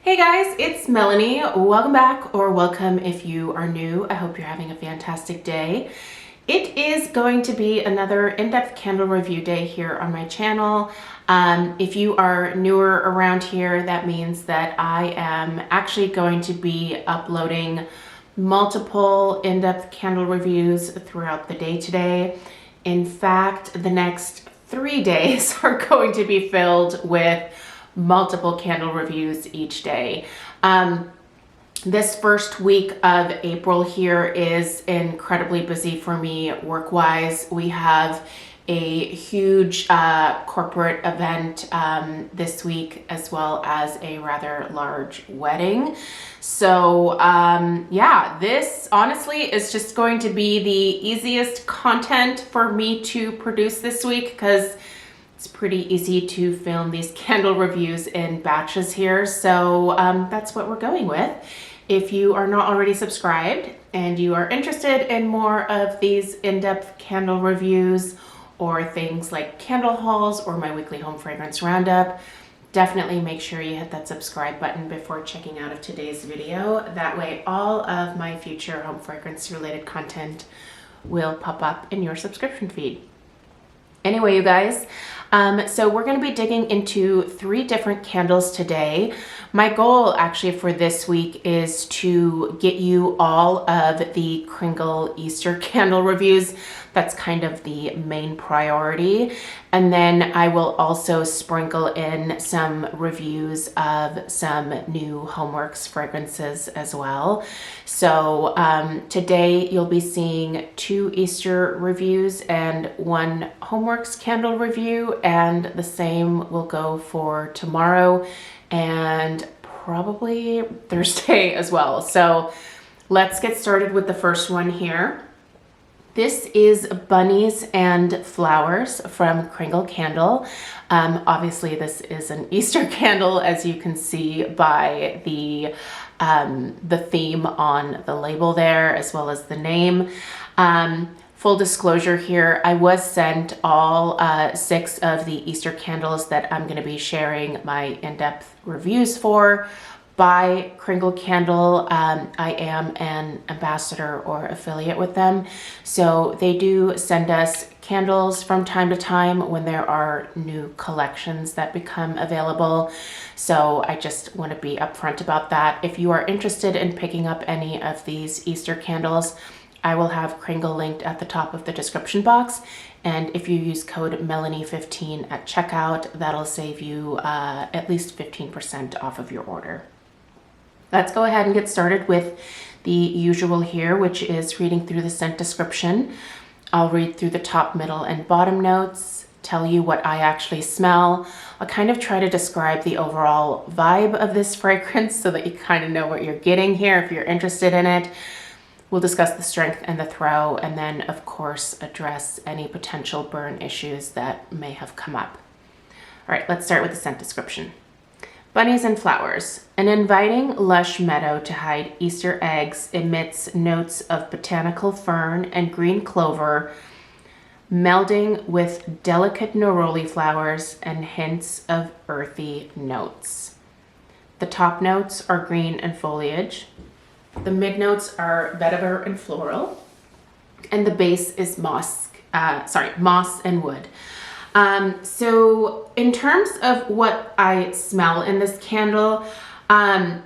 Hey guys, it's Melanie. Welcome back, or welcome if you are new. I hope you're having a fantastic day. It is going to be another in-depth candle review day here on my channel. If you are newer around here, that means that I am actually going to be uploading multiple in-depth candle reviews throughout the day today. In fact, the next 3 days are going to be filled with multiple candle reviews each day. This first week of April here is incredibly busy for me work-wise. We have a huge corporate event this week, as well as a rather large wedding. So yeah, this honestly is just going to be the easiest content for me to produce this week, because it's pretty easy to film these candle reviews in batches here. So that's what we're going with. If you are not already subscribed and you are interested in more of these in-depth candle reviews or things like candle hauls or my weekly home fragrance roundup, definitely make sure you hit that subscribe button before checking out of today's video. That way all of my future home fragrance related content will pop up in your subscription feed. Anyway, you guys, so we're going to be digging into 3 different candles today. My goal actually for this week is to get you all of the Kringle Easter candle reviews. That's kind of the main priority. And then I will also sprinkle in some reviews of some new Homeworks fragrances as well. So today you'll be seeing 2 Easter reviews and 1 Homeworks candle review, and the same will go for tomorrow and probably Thursday as well. So let's get started with the first one here. This is Bunnies and Flowers from Kringle Candle. Obviously this is an Easter candle, as you can see by the theme on the label there, as well as the name. Full disclosure here, I was sent all 6 of the Easter candles that I'm going to be sharing my in-depth reviews for by Kringle Candle. I am an ambassador or affiliate with them, so they do send us candles from time to time when there are new collections that become available. So I just want to be upfront about that. If you are interested in picking up any of these Easter candles, I will have Kringle linked at the top of the description box, and if you use code Melanie15 at checkout, that'll save you at least 15% off of your order. Let's go ahead and get started with the usual here, which is reading through the scent description. I'll read through the top, middle, and bottom notes, tell you what I actually smell. I'll kind of try to describe the overall vibe of this fragrance so that you kind of know what you're getting here if you're interested in it. We'll discuss the strength and the throw, and then of course address any potential burn issues that may have come up. All right, let's start with the scent description. Bunnies and Flowers. An inviting, lush meadow to hide Easter eggs emits notes of botanical fern and green clover, melding with delicate neroli flowers and hints of earthy notes. The top notes are green and foliage. The mid notes are vetiver and floral, and the base is moss and wood. So in terms of what I smell in this candle, I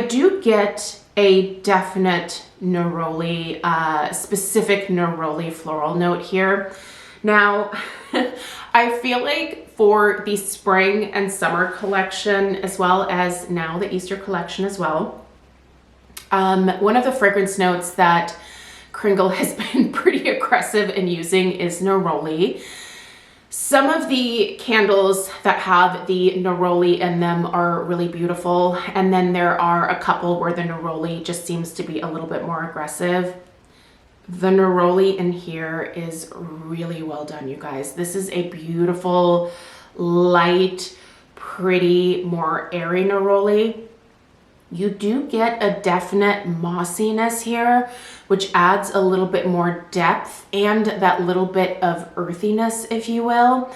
do get a definite neroli, specific neroli floral note here. Now, I feel like for the spring and summer collection, as well as now the Easter collection as well, one of the fragrance notes that Kringle has been pretty aggressive in using is neroli. Some of the candles that have the neroli in them are really beautiful, and then there are a couple where the neroli just seems to be a little bit more aggressive. The neroli in here is really well done, you guys. This is a beautiful, light, pretty, more airy neroli. You do get a definite mossiness here, which adds a little bit more depth and that little bit of earthiness, if you will.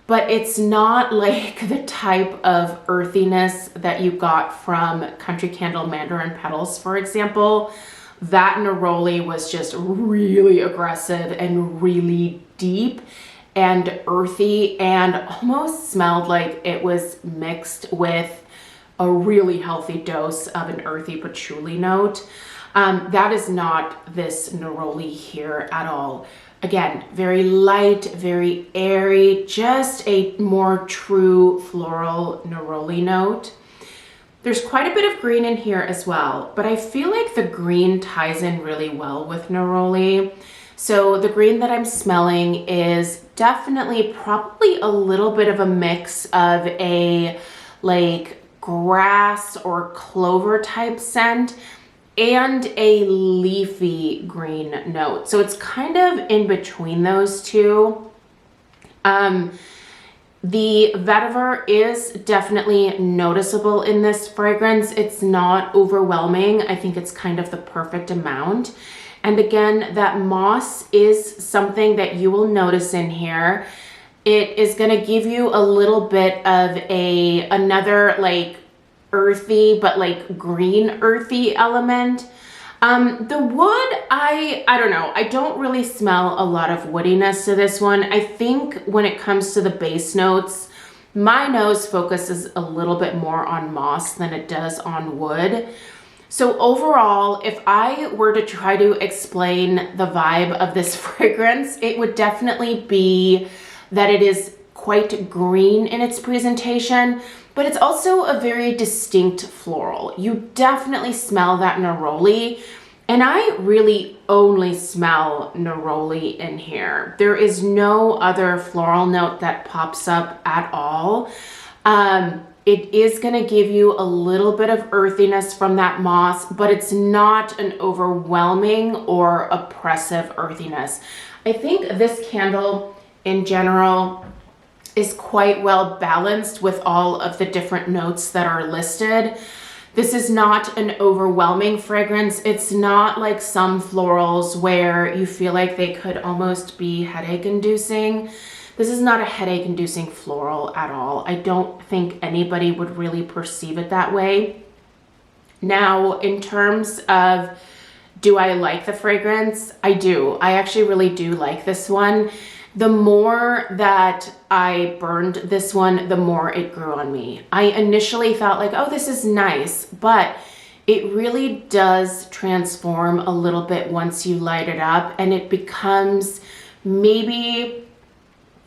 but it's not like the type of earthiness that you got from Country Candle Mandarin Petals, for example. That neroli was just really aggressive and really deep and earthy and almost smelled like it was mixed with a really healthy dose of an earthy patchouli note. That is not this neroli here at all. Again, very light, very airy, just a more true floral neroli note. There's quite a bit of green in here as well, but I feel like the green ties in really well with neroli. So the green that I'm smelling is definitely probably a little bit of a mix of a like grass or clover type scent and a leafy green note. So it's kind of in between those two. The vetiver is definitely noticeable in this fragrance. It's not overwhelming. I think it's kind of the perfect amount. And again, that moss is something that you will notice in here. It is gonna give you a little bit of another like earthy, but like green earthy element. The wood, I don't know. I don't really smell a lot of woodiness to this one. I think when it comes to the base notes, my nose focuses a little bit more on moss than it does on wood. So overall, if I were to try to explain the vibe of this fragrance, it would definitely be that it is quite green in its presentation, but it's also a very distinct floral. You definitely smell that neroli, and I really only smell neroli in here. There is no other floral note that pops up at all. It is gonna give you a little bit of earthiness from that moss, but it's not an overwhelming or oppressive earthiness. I think this candle in general is quite well balanced with all of the different notes that are listed. This is not an overwhelming fragrance. It's not like some florals where you feel like they could almost be headache inducing. This is not a headache inducing floral at all. I don't think anybody would really perceive it that way. Now, in terms of do I like the fragrance? I do. I actually really do like this one. The more that I burned this one, the more it grew on me. I initially thought like, oh, this is nice, but it really does transform a little bit once you light it up, and it becomes maybe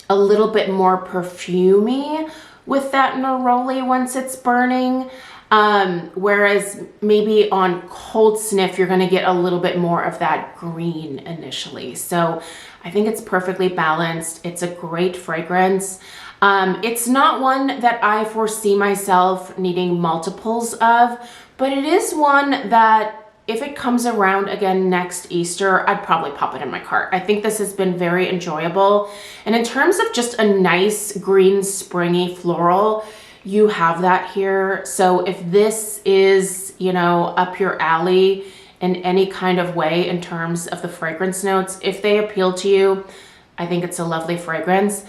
a little bit more perfumey with that neroli once it's burning. Whereas maybe on cold sniff, you're gonna get a little bit more of that green initially. So I think it's perfectly balanced. It's a great fragrance. It's not one that I foresee myself needing multiples of, but it is one that if it comes around again next Easter, I'd probably pop it in my cart. I think this has been very enjoyable. And in terms of just a nice green springy floral, you have that here. So if this is, you know, up your alley in any kind of way in terms of the fragrance notes, if they appeal to you, I think it's a lovely fragrance.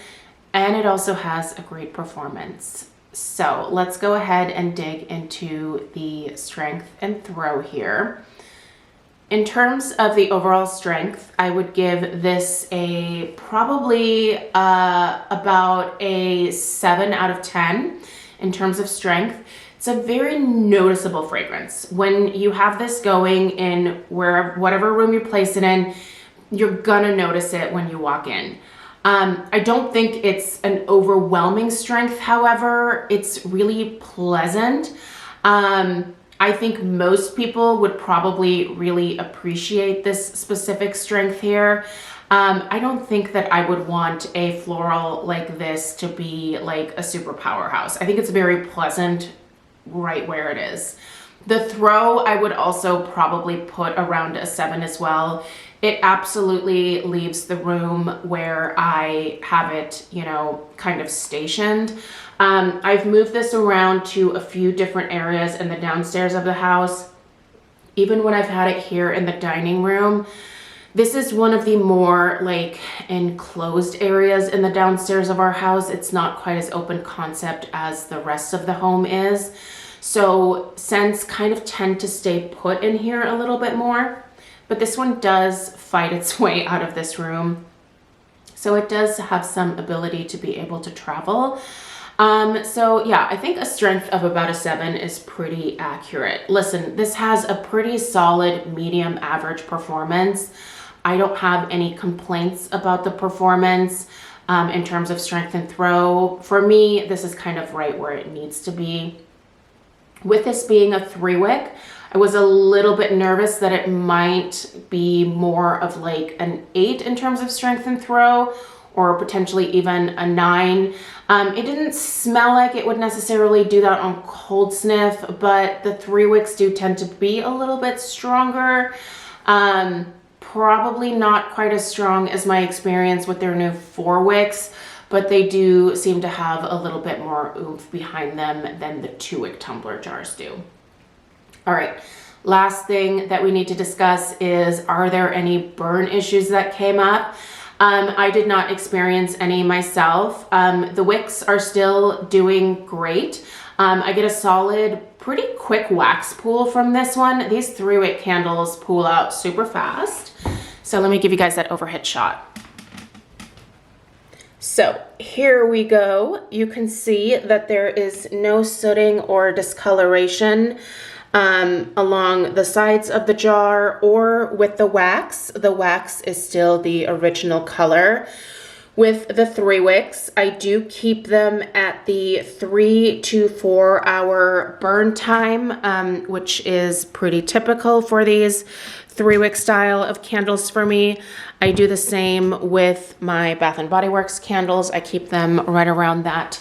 And it also has a great performance. So let's go ahead and dig into the strength and throw here. In terms of the overall strength, I would give this a probably about a 7 out of 10 in terms of strength. It's a very noticeable fragrance. When you have this going in whatever room you place it in, you're gonna notice it when you walk in. I don't think it's an overwhelming strength, however, it's really pleasant. I think most people would probably really appreciate this specific strength here. I don't think that I would want a floral like this to be like a super powerhouse. I think it's very pleasant right where it is. The throw, I would also probably put around a 7 as well. It absolutely leaves the room where I have it, you know, kind of stationed. I've moved this around to a few different areas in the downstairs of the house. Even when I've had it here in the dining room, This is one of the more like enclosed areas in the downstairs of our house. It's not quite as open concept as the rest of the home is. So scents kind of tend to stay put in here a little bit more, but this one does fight its way out of this room. So it does have some ability to be able to travel. So yeah, I think a strength of about a 7 is pretty accurate. Listen, this has a pretty solid medium average performance. I don't have any complaints about the performance in terms of strength and throw. For me, this is kind of right where it needs to be. With this being a 3-wick, I was a little bit nervous that it might be more of like an 8 in terms of strength and throw, or potentially even a 9. It didn't smell like it would necessarily do that on cold sniff, but the 3-wicks do tend to be a little bit stronger. Probably not quite as strong as my experience with their new 4-wicks, but they do seem to have a little bit more oomph behind them than the 2-wick tumbler jars do. All right, last thing that we need to discuss is, are there any burn issues that came up? I did not experience any myself. The wicks are still doing great. I get a solid, pretty quick wax pool from this one. These 3-wick candles pool out super fast. So let me give you guys that overhead shot. So here we go. You can see that there is no sooting or discoloration along the sides of the jar or with the wax. The wax is still the original color. With the 3-wicks, I do keep them at the 3 to 4 hour burn time, which is pretty typical for these 3-wick style of candles for me. I do the same with my Bath & Body Works candles. I keep them right around that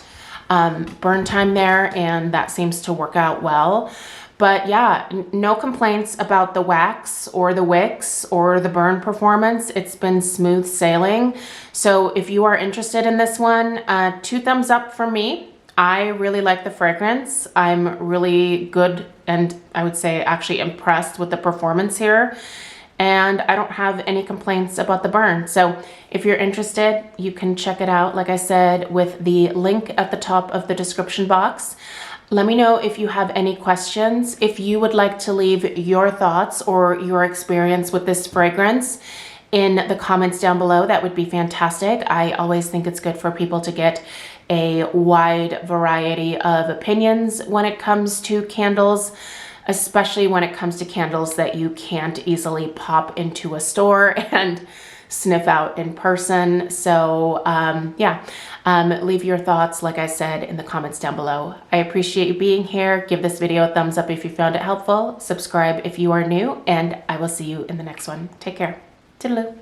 burn time there, and that seems to work out well. But yeah, no complaints about the wax or the wicks or the burn performance. It's been smooth sailing. So if you are interested in this one, 2 thumbs up from me. I really like the fragrance. I'm really good and I would say actually impressed with the performance here. And I don't have any complaints about the burn. So if you're interested, you can check it out, like I said, with the link at the top of the description box. Let me know if you have any questions. If you would like to leave your thoughts or your experience with this fragrance in the comments down below, that would be fantastic. I always think it's good for people to get a wide variety of opinions when it comes to candles, especially when it comes to candles that you can't easily pop into a store and sniff out in person. So leave your thoughts, like I said, in the comments down below. I appreciate you being here. Give this video a thumbs up if you found it helpful. Subscribe if you are new, and I will see you in the next one. Take care. Toodaloo.